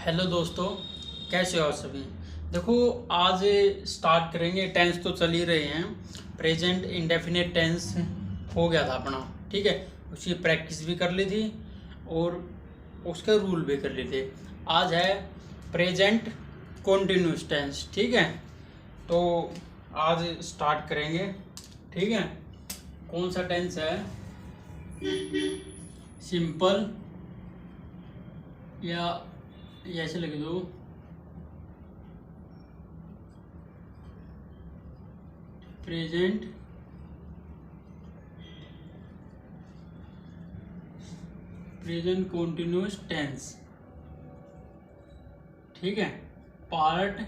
Hello दोस्तों, कैसे हो आप सभी। देखो, आज स्टार्ट करेंगे। टेंस तो चल ही रहे हैं। प्रेजेंट इंडेफिनिट टेंस हो गया था अपना, ठीक है। उसकी प्रैक्टिस भी कर ली थी और उसके रूल भी कर लिए थे। आज है प्रेजेंट कॉन्टिन्यूस टेंस, ठीक है। तो आज स्टार्ट करेंगे, ठीक है। कौन सा टेंस है? सिंपल, या ऐसे लिख दो, प्रेजेंट कॉन्टिन्यूस टेंस, ठीक है। पार्ट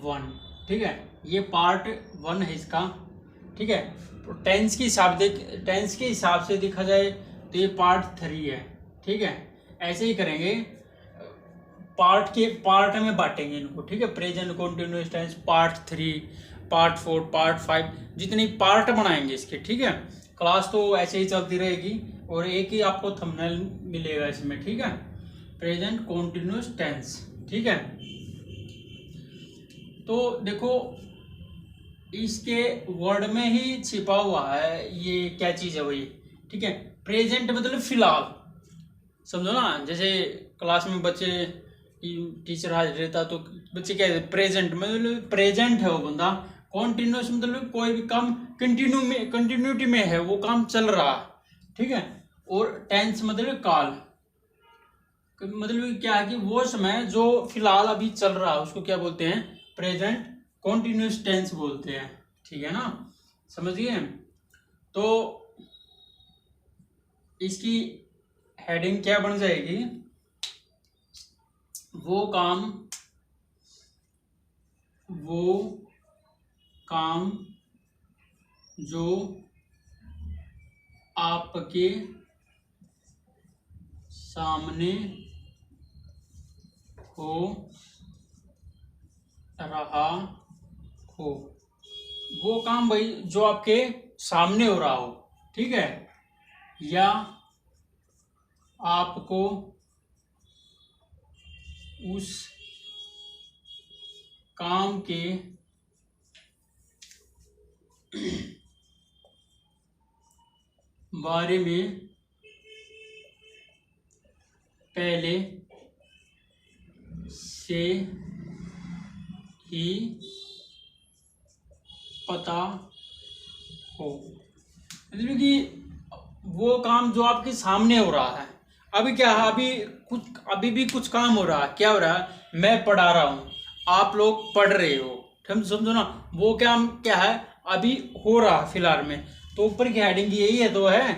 1, ठीक है। ये पार्ट 1 है इसका, ठीक है। तो टेंस के हिसाब से देखा जाए तो ये पार्ट 3 है, ठीक है। ऐसे ही करेंगे, पार्ट में बांटेंगे इनको, ठीक है। Present continuous tense part 3, part 4, part 5, जितनी पार्ट बनाएंगे इसके, ठीक है। क्लास तो ऐसे ही चलती रहेगी और एक ही आपको थंबनेल मिलेगा इसमें, ठीक है। प्रेजेंट कॉन्टिन्यूस टेंस, ठीक है। तो देखो, इसके वर्ड में ही छिपा हुआ है ये क्या चीज है वही, ठीक है। प्रेजेंट मतलब फिलहाल, समझो ना। जैसे क्लास में बच्चे, टीचर हाजिर रहता तो बच्चे क्या है, प्रेजेंट मतलब प्रेजेंट है वो बंदा। कॉन्टिन्यूस मतलब कोई भी काम कंटिन्यूटी में है, वो काम चल रहा है, ठीक है। और टेंस मतलब काल, मतलब क्या है कि वो समय जो फिलहाल अभी चल रहा है उसको क्या बोलते हैं? प्रेजेंट कॉन्टिन्यूस टेंस बोलते हैं, ठीक है ना। समझिए। तो इसकी हेडिंग क्या बन जाएगी? वो काम जो आपके सामने हो रहा हो। वो काम भाई जो आपके सामने हो रहा हो, ठीक है। या आपको उस काम के बारे में पहले से ही पता हो। मतलब कि वो काम जो आपके सामने हो रहा है, अभी क्या है, अभी भी कुछ काम हो रहा है। क्या हो रहा है? मैं पढ़ा रहा हूँ, आप लोग पढ़ रहे हो, हम समझो ना। वो काम क्या है, अभी हो रहा है फिलहाल में। तो ऊपर की हेडिंग यही है, तो है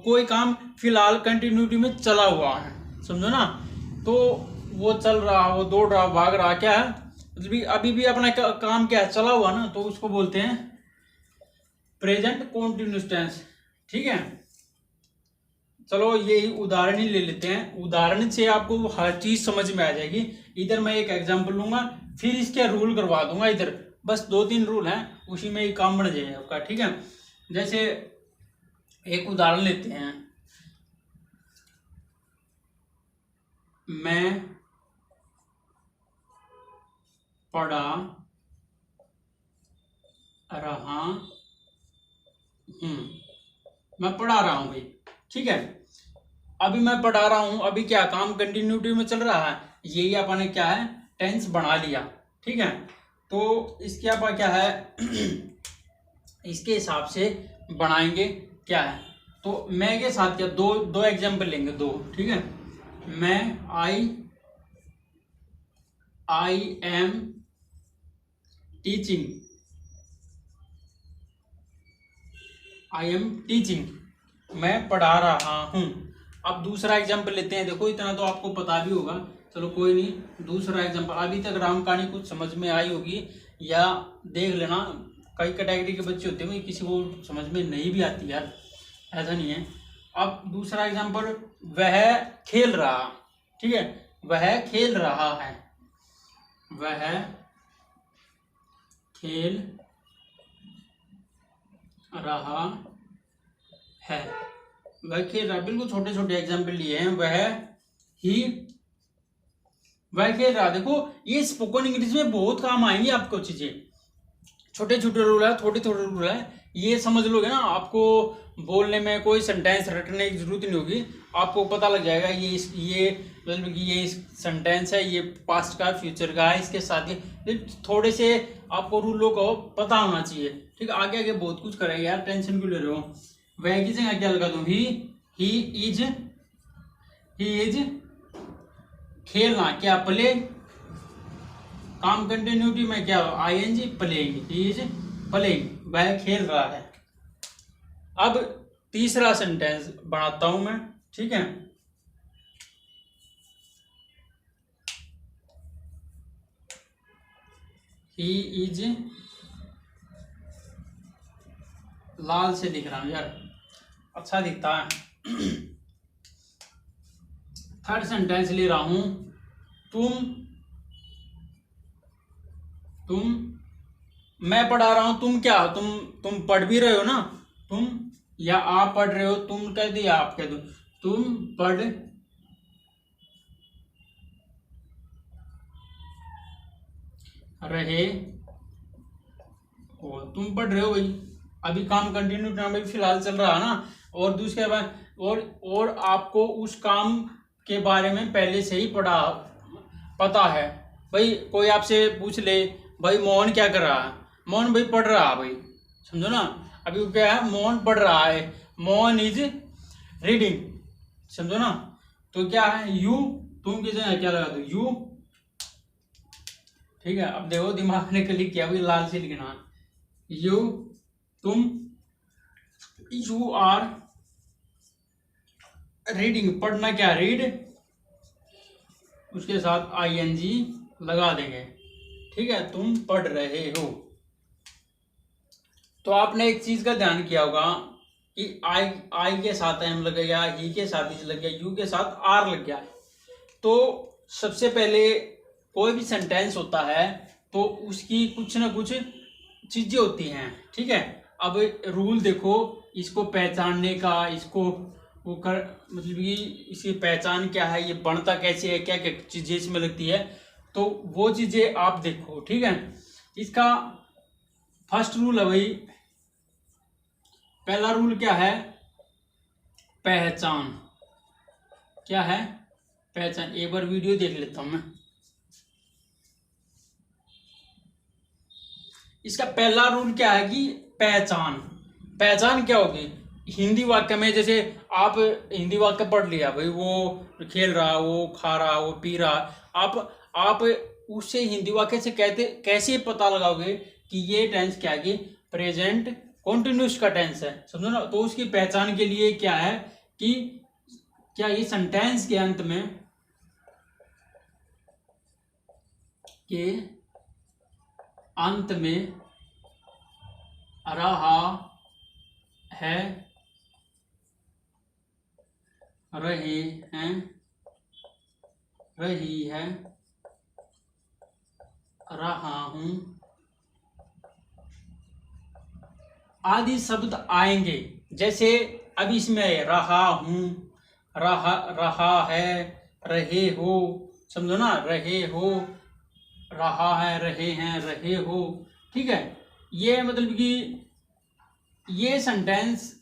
कोई काम फिलहाल कंटिन्यूटी में चला हुआ है, समझो ना। तो वो चल रहा, वो दौड़ रहा, भाग रहा, क्या है मतलब अभी भी अपना काम क्या है, चला हुआ ना, तो उसको बोलते हैं प्रेजेंट कॉन्टिन्यूस टेंस, ठीक है। चलो यही उदाहरण ही ले लेते हैं, उदाहरण से आपको हर चीज समझ में आ जाएगी। इधर मैं एक एग्जांपल लूंगा, फिर इसके रूल करवा दूंगा। इधर बस 2-3 रूल हैं, उसी में ही काम बन जाएगा आपका, ठीक है। जैसे एक उदाहरण लेते हैं, मैं पढ़ा रहा हूं, मैं पढ़ा रहा हूं भाई, ठीक है। अभी मैं पढ़ा रहा हूं, अभी क्या काम कंटिन्यूटी में चल रहा है, यही अपन क्या है, टेंस बना लिया, ठीक है। तो इसके अपन क्या है इसके हिसाब से बनाएंगे, क्या है। तो मैं के साथ क्या, दो दो एग्जाम्पल लेंगे, दो, ठीक है। मैं I am teaching, I am teaching, मैं पढ़ा रहा हूं। अब दूसरा एग्जाम्पल लेते हैं। देखो, इतना तो आपको पता भी होगा, चलो कोई नहीं। दूसरा एग्जाम्पल, अभी तक राम कहानी कुछ समझ में आई होगी, या देख लेना। कई कैटेगरी के बच्चे होते हैं, किसी को समझ में नहीं भी आती यार, ऐसा नहीं है। अब दूसरा एग्जाम्पल, वह खेल रहा, ठीक है। वह खेल रहा है, वह खेल रहा है, वह खेल रहा, बिल्कुल छोटे छोटे एग्जाम्पल लिए हैं। वह ही वह खेल रहा। देखो ये स्पोकन इंग्लिश में बहुत काम आएंगी आपको चीजें, छोटे छोटे रूल है, थोड़े थोड़े रूल है, ये समझ लोगे ना, आपको बोलने में कोई सेंटेंस रटने की जरूरत नहीं होगी, आपको पता लग जाएगा ये मतलब कि ये सेंटेंस है, ये पास्ट का फ्यूचर का है, इसके साथ ही थोड़े से आपको रूलों को पता होना चाहिए। ठीक है, आगे आगे बहुत कुछ करेंगे यार, टेंशन क्यों ले रहे हो। वह की जगह क्या लगा दूं, ही इज खेलना, क्या प्ले, काम कंटिन्यूटी में क्या I N G playing, he is playing, वह खेल रहा है। अब तीसरा सेंटेंस बनाता हूं मैं, ठीक है। ही इज, लाल से लिख रहा हूं यार, अच्छा दिखता है। थर्ड सेंटेंस ले रहा हूं, तुम मैं पढ़ा रहा हूं, तुम क्या, तुम पढ़ भी रहे हो ना, तुम या आप पढ़ रहे हो, तुम कह दिया आप कह दो, तुम पढ़ रहे हो, तुम पढ़ रहे हो भाई, अभी काम कंटिन्यू भाई फिलहाल चल रहा है ना, और दूसरे बाद और आपको उस काम के बारे में पहले से ही पता है भाई। कोई आपसे पूछ ले भाई मोहन क्या कर रहा है, मोहन भाई पढ़ रहा है भाई, समझो ना, अभी क्या है, मोहन पढ़ रहा है, मोहन इज रीडिंग, समझो ना। तो क्या है, यू, तुम की जगह क्या लगा दो, यू, ठीक है। अब देखो दिमाग ने क्लिक किया भाई, लाल से लिखना, यू, तुम, यू आर रीडिंग, पढ़ना क्या, रीड, उसके साथ आईएनजी लगा देंगे, ठीक है, तुम पढ़ रहे हो। तो आपने एक चीज का ध्यान किया होगा कि आई के साथ एम लग गया, ही के साथ इज लग गया, यू के साथ आर लग गया। तो सबसे पहले कोई भी सेंटेंस होता है तो उसकी कुछ ना कुछ चीजें होती हैं, ठीक है। अब रूल देखो, इसको पहचानने का, इसको वो कर मतलब कि इसकी पहचान क्या है, ये बनता कैसे है, क्या क्या चीजें इसमें लगती है, तो वो चीजें आप देखो, ठीक है। इसका फर्स्ट रूल है भाई, पहला रूल क्या है, पहचान, क्या है, पहचान। एक बार वीडियो देख लेता हूं मैं। इसका पहला रूल क्या है कि पहचान, पहचान क्या होगी, हिंदी वाक्य में जैसे आप हिंदी वाक्य पढ़ लिया भाई, वो खेल रहा, वो खा रहा, वो पी रहा, आप उससे हिंदी वाक्य से कैसे पता लगाओगे कि ये टेंस क्या है, कि प्रेजेंट कॉन्टिन्यूस का टेंस है, समझो ना। तो उसकी पहचान के लिए क्या है कि क्या ये सेंटेंस के अंत में रहा है, रहे हैं, रही है, रहा हूं आदि शब्द आएंगे। जैसे अब इसमें रहा हूं, रहा है, रहे हो, समझो ना, रहे हो, रहा है, रहे हैं, रहे हो, ठीक है। ये मतलब कि ये सेंटेंस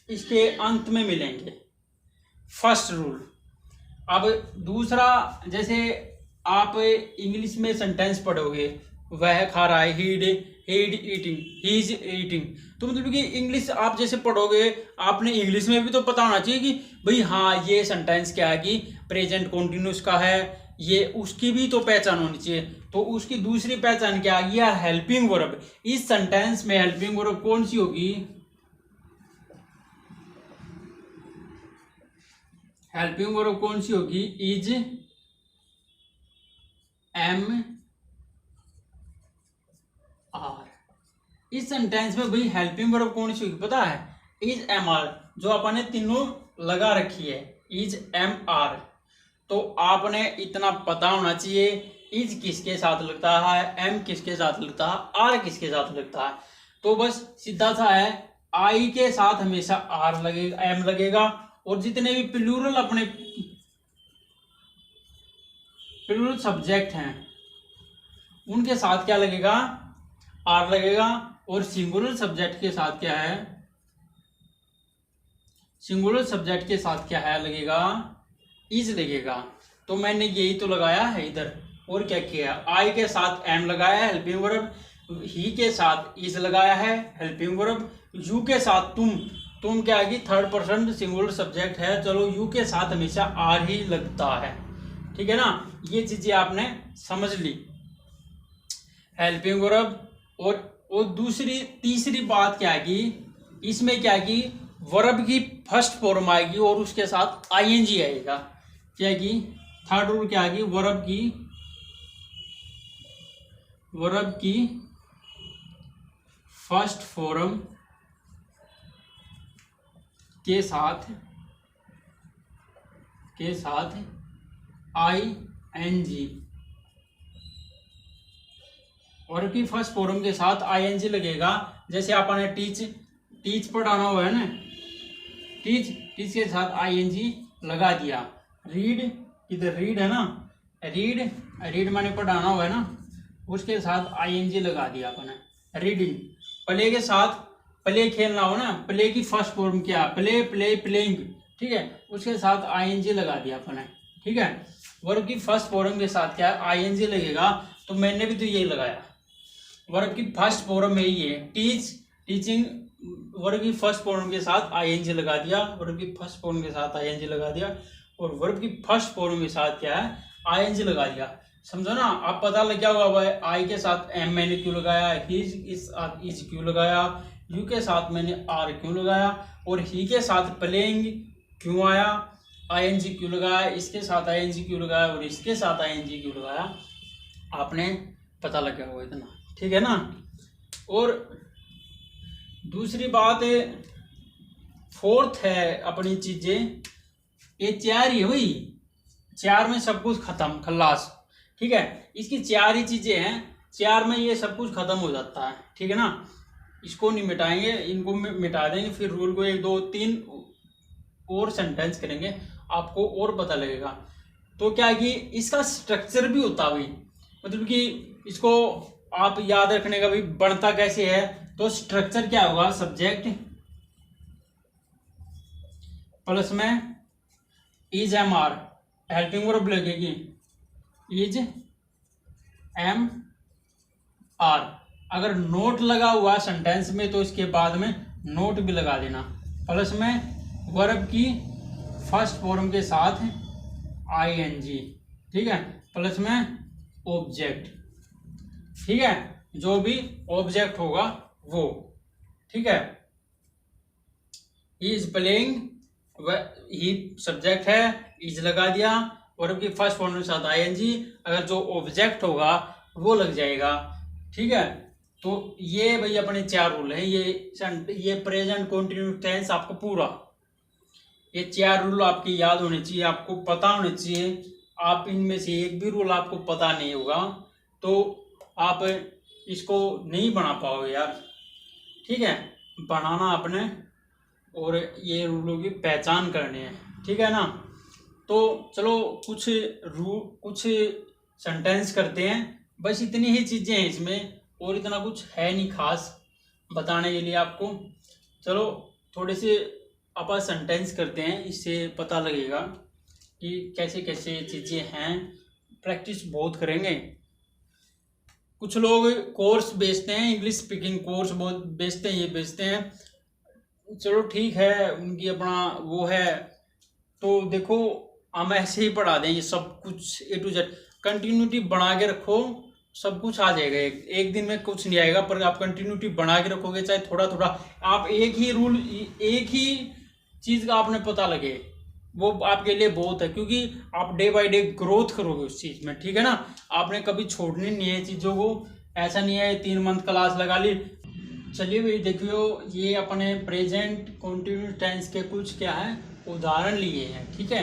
इसके अंत में मिलेंगे, फर्स्ट रूल। अब दूसरा, जैसे आप इंग्लिश में सेंटेंस पढ़ोगे, वह खा रहा है, ही इज ईटिंग, तो मतलब कि इंग्लिश आप जैसे पढ़ोगे, आपने इंग्लिश में भी तो पता होना चाहिए कि भाई हाँ ये सेंटेंस क्या है, कि प्रेजेंट कॉन्टिन्यूस का है, ये उसकी भी तो पहचान होनी चाहिए। तो उसकी दूसरी पहचान क्या है, यह हेल्पिंग वर्ब। इस सेंटेंस में हेल्पिंग वर्ब कौन सी होगी, हेल्पिंग वर्ब कौन सी होगी, इज, एम, आर। इस सेंटेंस में भाई हेल्पिंग वर्ब कौन सी होगी पता है, इज, एम, आर, जो आपने तीनों लगा रखी है, इज, एम, आर। तो आपने इतना पता होना चाहिए, इज किसके साथ लगता है, एम किसके साथ लगता है, आर किसके साथ लगता है। तो बस सीधा सा है, आई के साथ हमेशा आर लगेगा, एम लगेगा, और जितने भी प्लूरल अपने प्लूरल सब्जेक्ट हैं उनके साथ क्या लगेगा, आर लगेगा। और सिंगुलर सब्जेक्ट के साथ क्या है, सिंगुलर सब्जेक्ट के साथ क्या है लगेगा, इज लगेगा। तो मैंने यही तो लगाया है इधर, और क्या किया, आई के साथ एम लगाया है हेल्पिंग वर्ब, ही के साथ इज लगाया है हेल्पिंग वर्ब, यू के साथ तुम क्या है कि थर्ड पर्सन सिंगुलर सब्जेक्ट है, चलो यू के साथ हमेशा आर ही लगता है, ठीक है ना। ये चीजें आपने समझ ली, हेल्पिंग वर्ब। और दूसरी तीसरी बात क्या है कि इसमें क्या है कि वर्ब की फर्स्ट फॉर्म आएगी और उसके साथ आईएनजी आएगा। क्या है कि थर्ड रूल क्या है कि वर्ब की फर्स्ट फॉर्म के साथ आईएनजी, वर्ब की फर्स्ट फॉर्म के साथ आईएनजी लगेगा। जैसे आपने टीच पढ़ाना हुआ है ना, टीच के साथ आईएनजी लगा दिया। रीड, इधर रीड है ना, रीड मैंने पढ़ाना हुआ है ना, उसके साथ आईएनजी लगा दिया अपने। रीडिंग, प्ले के साथ, प्ले खेलना हो ना, प्ले की फर्स्ट फॉर्म क्या, प्लेइंग, ठीक है, उसके साथ आईएनजी लगा दिया अपने, ठीक है। वर्ब की फर्स्ट फॉर्म के साथ क्या आईएनजी लगेगा, तो मैंने भी तो यही लगाया। वर्ब की फर्स्ट फॉर्म में ही है टीचिंग, वर्ब की फर्स्ट फॉर्म के साथ आईएनजी लगा दिया, वर्ब की फर्स्ट फॉर्म के साथ आईएनजी लगा दिया, और वर्ब की फर्स्ट फॉर्म के साथ क्या है आईएनजी लगा दिया। समझो ना, आप पता लग गया होगा आई के साथ एम मैंने क्यों लगाया, इज क्यों लगाया, यू के साथ मैंने आर क्यों लगाया, और ही के साथ प्लेइंग क्यों आया, आईएनजी क्यों लगाया, इसके साथ आईएनजी क्यों लगाया, और इसके साथ आईएनजी क्यों लगाया, आपने पता लग गया होगा इतना, ठीक है ना। और दूसरी बात है, फोर्थ है अपनी चीजें, ये चार ही हुई, चार में सब कुछ खत्म खल्लास, ठीक है। इसकी चार ही चीजें हैं, चार में ये सब कुछ खत्म हो जाता है, ठीक है ना। इसको नहीं मिटाएंगे, इनको मिटा देंगे, फिर रूल को 1 2 3 और सेंटेंस करेंगे, आपको और पता लगेगा। तो क्या है कि इसका स्ट्रक्चर भी होता है, मतलब कि इसको आप याद रखने का भी बनता कैसे है। तो स्ट्रक्चर क्या होगा, सब्जेक्ट प्लस में is am are, helping verb लगेगी इज एम आर। अगर नोट लगा हुआ सेंटेंस में तो इसके बाद में नोट भी लगा देना, प्लस में वर्ब की फर्स्ट फॉर्म के साथ आईएनजी, ठीक है, प्लस में ऑब्जेक्ट, ठीक है, जो भी ऑब्जेक्ट होगा वो, ठीक है। ही इज प्लेइंग, ही सब्जेक्ट है, इज लगा दिया, वर्ब की फर्स्ट फॉर्म के साथ आईएनजी, अगर जो ऑब्जेक्ट होगा वो लग जाएगा, ठीक है। तो ये भाई अपने 4 रूल है, ये प्रेजेंट कंटिन्यूस टेंस आपको पूरा, ये 4 रूल आपके याद होने चाहिए, आपको पता होने चाहिए। आप इनमें से एक भी रूल आपको पता नहीं होगा तो आप इसको नहीं बना पाओगे यार, ठीक है। बनाना अपने, और ये रूलों की पहचान करनी है, ठीक है ना। तो चलो कुछ सेंटेंस करते हैं, बस इतनी ही चीज़ें हैं इसमें, और इतना कुछ है नहीं खास बताने के लिए आपको। चलो थोड़े से अपन सेंटेंस करते हैं, इससे पता लगेगा कि कैसे कैसे चीज़ें हैं, प्रैक्टिस बहुत करेंगे। कुछ लोग कोर्स बेचते हैं, इंग्लिश स्पीकिंग कोर्स बहुत बेचते हैं, ये बेचते हैं, चलो ठीक है, उनकी अपना वो है। तो देखो हम ऐसे ही पढ़ा देंगे सब कुछ A to Z, कंटिन्यूटी बना के रखो, सब कुछ आ जाएगा। एक दिन में कुछ नहीं आएगा, पर आप कंटिन्यूटी बना के रखोगे, चाहे थोड़ा थोड़ा, आप एक ही रूल, एक ही चीज़ का आपने पता लगे, वो आपके लिए बहुत है, क्योंकि आप डे बाय डे ग्रोथ करोगे उस चीज़ में, ठीक है ना। आपने कभी छोड़नी नहीं है चीज़ों को, ऐसा नहीं है 3 मंथ क्लास लगा ली। चलिए भाई देखियो, ये अपने प्रेजेंट कंटिन्यूस टेंस के कुछ क्या है उदाहरण लिए हैं, ठीक है।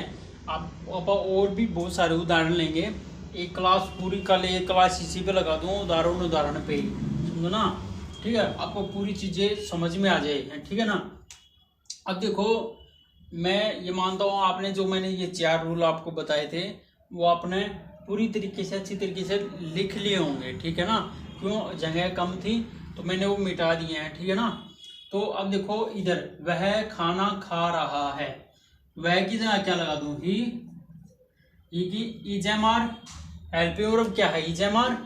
आप और भी बहुत सारे उदाहरण लेंगे, एक क्लास पूरी कल एक क्लास इसी पे लगा दूँ, उदाहरण पे ही, समझो ना, ठीक है, आपको पूरी चीज़ें समझ में आ जाएगी, ठीक है ना। अब देखो, मैं ये मानता हूँ आपने जो मैंने ये 4 रूल आपको बताए थे वो आपने पूरी तरीके से अच्छी तरीके से लिख लिए होंगे, ठीक है ना। क्यों, जगह कम थी तो मैंने वो मिटा दिए हैं, ठीक है ना। तो अब देखो इधर, वह खाना खा रहा है, वह की जगह क्या लगा दूं, ही की is am are, helping verb क्या है, इज एम आर।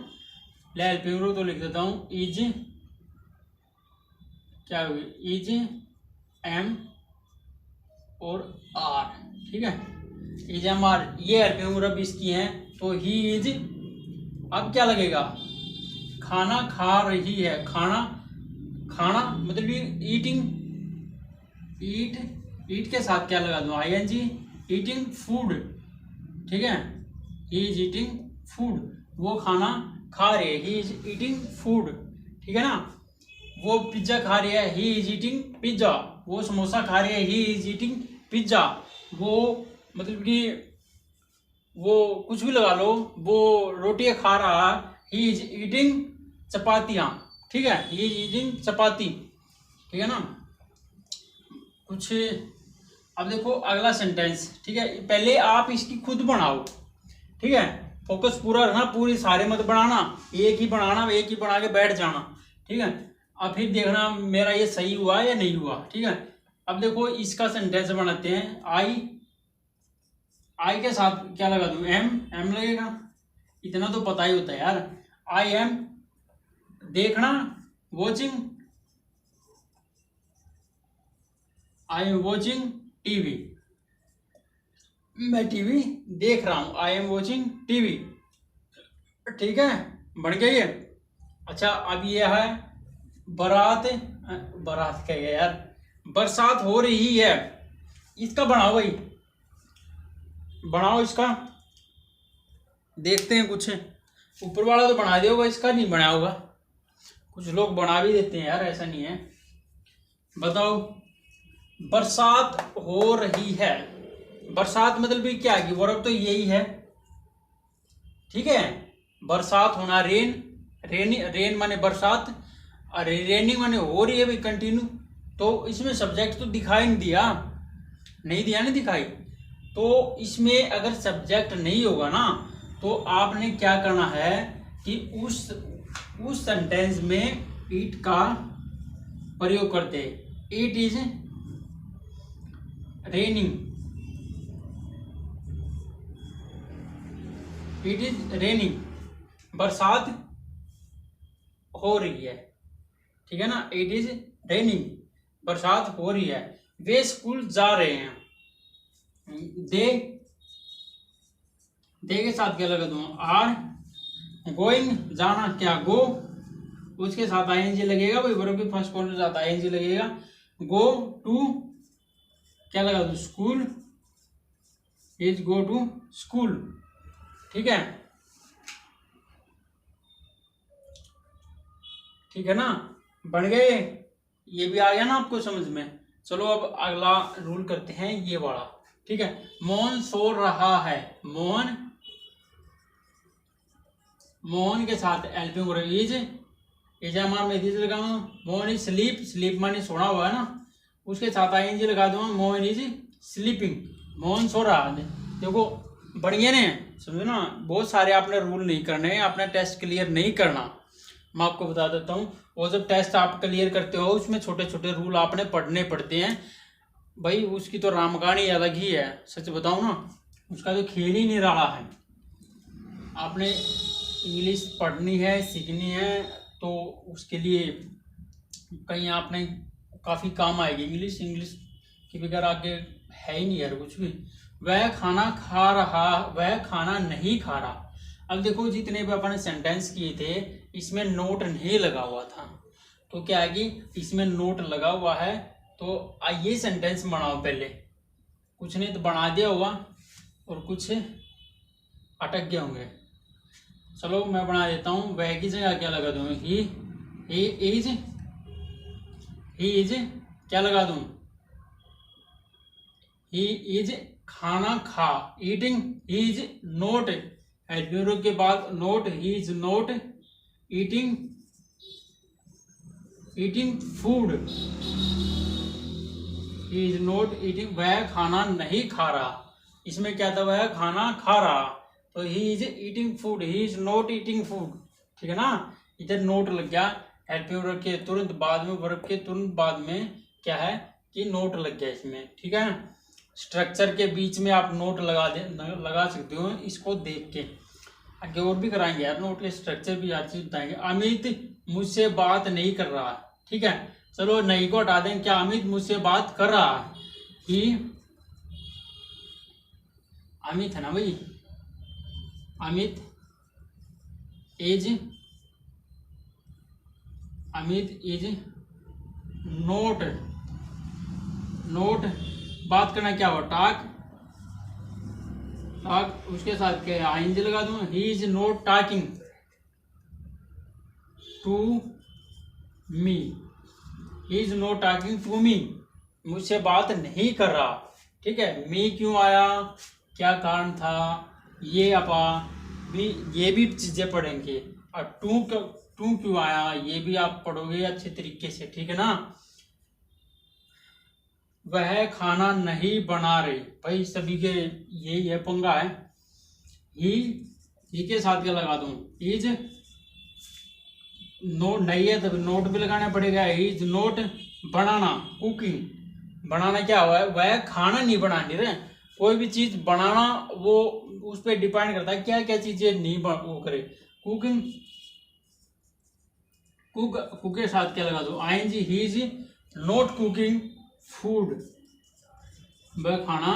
ले हेल्पिंग वर्ब तो लिख देता हूं, इज क्या होगी, इज एम और आर, ठीक है। इज एम आर ये हेल्पिंग वर्ब इसकी है, तो ही इज, अब क्या लगेगा, खाना खा रही है, खाना, खाना मतलब ईटिंग, ईट के साथ क्या लगा दूं, I N G, eating food, ठीक है। ही इज ईटिंग फूड, वो खाना खा रहे, ही इज ईटिंग फूड, ठीक है ना। वो पिज्जा खा रही है, ही इज ईटिंग पिज्जा। वो समोसा खा रही है, ही इज ईटिंग पिज्जा। वो मतलब कि वो कुछ भी लगा लो, वो रोटियां खा रहा है, ही इज ईटिंग चपातियाँ, ठीक है, ही इज ईटिंग चपाती, ठीक है ना। कुछ अब देखो अगला सेंटेंस, ठीक है। पहले आप इसकी खुद बनाओ, ठीक है, फोकस पूरा रखना, पूरी सारे मत बनाना, एक ही बनाना, एक ही बना के बैठ जाना, ठीक है। अब फिर देखना मेरा ये सही हुआ या नहीं हुआ, ठीक है। अब देखो इसका सेंटेंस बनाते हैं, आई के साथ क्या लगा दूं, एम लगेगा, इतना तो पता ही होता है यार। आई एम देखना, watching, I am watching TV, मैं टीवी देख रहा हूं, आई एम वॉचिंग टीवी, ठीक है, बढ़ गया ये। अच्छा अब ये है बारात, बारात कह गया यार, बरसात हो रही है, इसका बनाओ भाई, बनाओ इसका, देखते हैं कुछ। ऊपर वाला तो बना दिया होगा, इसका नहीं बनाया होगा, कुछ लोग बना भी देते हैं यार, ऐसा नहीं है। बताओ, बरसात हो रही है, बरसात मतलब भी क्या है, वर्ब तो यही है, ठीक है। बरसात होना, रेन, रेन माने बरसात, और रेनिंग माने हो रही है भाई कंटिन्यू, तो इसमें सब्जेक्ट तो दिखाई नहीं दिया, नहीं दिया, नहीं दिखाई। तो इसमें अगर सब्जेक्ट नहीं होगा ना, तो आपने क्या करना है कि उस सेंटेंस में इट का प्रयोग करते, it is raining, it is raining, बरसात हो रही है, ठीक है ना, इट इज रेनिंग, बरसात हो रही है। वे स्कूल जा रहे हैं, दे के साथ क्या लगा दूं, आर गोइंग, जाना क्या, गो, उसके साथ आईएनजी लगेगा भाई, वर्ब के फर्स्ट फॉर्म के साथ आईएनजी लगेगा। गो टू क्या लगा दूं, school, is go to school, ठीक है, ठीक है ना, बन गए, ये भी आ गया ना आपको समझ में। चलो अब अगला रूल करते हैं ये वाला, ठीक है। मोहन सो रहा है, मोहन, मोहन के साथ हेल्पिंग वर्ब इज एमआर में इज लगाऊंगा, मोहन इज स्लीप, स्लीप माने सोना हुआ है ना, उसके साथ आईएनजी लगा दूंगा, मोहन इज स्लीपिंग, मोहन सो रहा है। देखो बढ़िया ने, समझो ना, बहुत सारे आपने रूल नहीं करने, आपने टेस्ट क्लियर नहीं करना, मैं आपको बता देता हूँ। और जब टेस्ट आप क्लियर करते हो उसमें छोटे छोटे रूल आपने पढ़ने पड़ते हैं भाई, उसकी तो रामकहानी अलग ही है, सच बताऊँ ना, उसका तो खेल ही नहीं रहा है। आपने इंग्लिश पढ़नी है, सीखनी है, तो उसके लिए कहीं आपने काफ़ी काम आएगी इंग्लिश, इंग्लिश के बगैर आगे है ही नहीं यार कुछ भी। वह खाना खा रहा, वह खाना नहीं खा रहा। अब देखो जितने भी अपन सेंटेंस किए थे इसमें नोट नहीं लगा हुआ था, तो क्या है कि इसमें नोट लगा हुआ है, तो आइए सेंटेंस बनाओ पहले, कुछ नहीं तो बना दिया होगा और कुछ अटक गए होंगे। चलो मैं बना देता हूँ, वह की जगह क्या लगा दूँ, ही इज क्या लगा दूँ, ही इज खाना खा, eating, he is note, helping के बाद note, he is note eating food, he is not eating, वह खाना नहीं खा रहा। इसमें क्या था, वह खाना खा रहा, तो he is eating food, he is not eating food, ठीक है ना। इधर नोट लग गया, हेल्पिंग वर्ब के तुरंत बाद में, वर्ब के तुरंत बाद में क्या है कि नोट लग गया इसमें, ठीक है। स्ट्रक्चर के बीच में आप नोट लगा सकते हो इसको देख के। आगे और भी कराएंगे यार नोट के स्ट्रक्चर भी, हर चीज बताएंगे। अमित मुझसे बात नहीं कर रहा, ठीक है। चलो नहीं को हटा दें, क्या अमित मुझसे बात कर रहा है? ही, अमित है ना भाई, अमित इज नोट, बात करना क्या हुआ, टॉक, उसके साथ क्या आईएनजी लगा दूं, he is not talking to me, he is not talking to me, मुझसे बात नहीं कर रहा, ठीक है। मी क्यों आया, क्या कारण था, ये अपा भी, ये भी चीजें पढ़ेंगे। और टू क्यों आया, ये भी आप पढ़ोगे अच्छे तरीके से, ठीक है ना। वह खाना नहीं बना रही, भाई सभी के यही है पंगा है। ही के साथ क्या लगा दूं, इज नोट नहीं है तब नोट भी लगाना पड़ेगा। इज नोट बनाना, कुकिंग, बनाना क्या हुआ है, वह खाना नहीं बना रहे। कोई भी चीज बनाना वो उस पर डिपेंड करता है क्या क्या चीजें नहीं वो करे। कुकिंग, कुक के साथ क्या लगा दो, I N G, he is not cooking food, वह खाना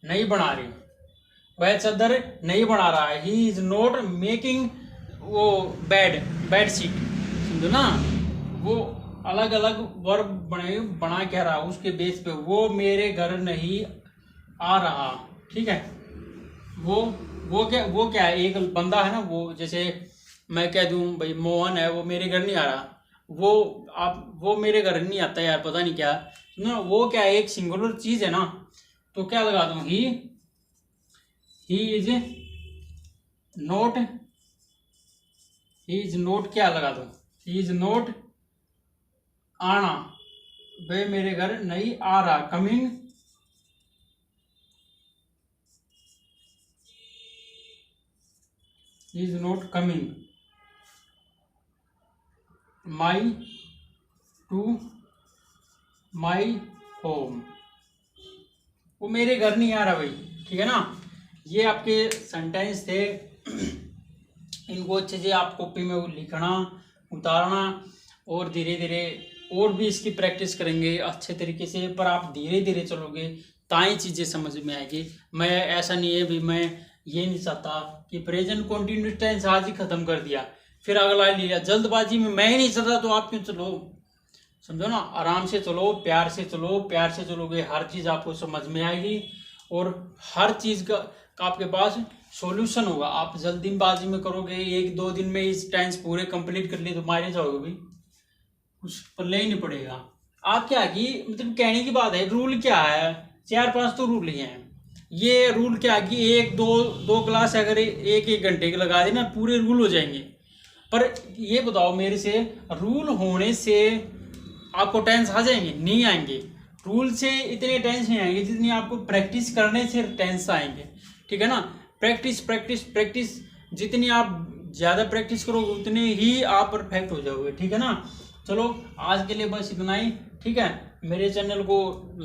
नहीं बना रही, वह चादर नहीं बना रहा है। ही इज नॉट मेकिंग वो बेड शीट, समझो ना। वो अलग अलग वर्ब बना क्या रहा उसके बेस पे, वो मेरे घर नहीं आ रहा, ठीक है। वो क्या है, एक बंदा है ना, वो जैसे मैं कह दूं भाई मोहन है, वो मेरे घर नहीं आ रहा, वो मेरे घर नहीं आता यार, पता नहीं क्या ना, वो क्या है, एक सिंगुलर चीज है ना, तो क्या लगा दूं, ही इज नोट क्या लगा दूं, ही इज नोट आना, वे मेरे घर नहीं आ रहा, coming is not coming to my home, वो मेरे घर नहीं आ रहा भाई, ठीक है ना। ये आपके सेंटेंस थे, इनको अच्छे से आप कॉपी में लिखना, उतारना, और धीरे धीरे और भी इसकी प्रैक्टिस करेंगे अच्छे तरीके से। पर आप धीरे धीरे चलोगे ताई चीज़ें समझ में आएगी। मैं ऐसा नहीं है भी, मैं ये नहीं चाहता कि प्रेजेंट कंटिन्यूस टेंस आज ही खत्म कर दिया फिर अगला लिया, जल्दबाजी में मैं ही नहीं चाहता, तो आप क्यों चलो, समझो ना। आराम से चलो, प्यार से चलो, प्यार से चलोगे हर चीज़ आपको समझ में आएगी, और हर चीज़ का आपके पास सॉल्यूशन होगा। आप जल्दीबाजी में करोगे, 1-2 दिन में इस टेंस पूरे कंप्लीट कर लिए तो मारे जाओगे भाई, कुछ पल्ले ही नहीं पड़ेगा। आप क्या कि मतलब कहने की बात है, रूल क्या है, 4-5 तो रूल ही हैं। ये रूल क्या कि 1-2 क्लास अगर 1-1 घंटे के लगा देना पूरे रूल हो जाएंगे। पर ये बताओ मेरे से, रूल होने से आपको टेंस आ जाएंगे? नहीं आएंगे। रूल से इतने टेंस नहीं आएंगे जितनी आपको प्रैक्टिस करने से टेंस आएंगे, ठीक है ना। प्रैक्टिस प्रैक्टिस प्रैक्टिस, जितनी आप ज़्यादा प्रैक्टिस करोगे उतने ही आप परफेक्ट हो जाओगे, ठीक है ना। चलो आज के लिए बस इतना ही, ठीक है। मेरे चैनल को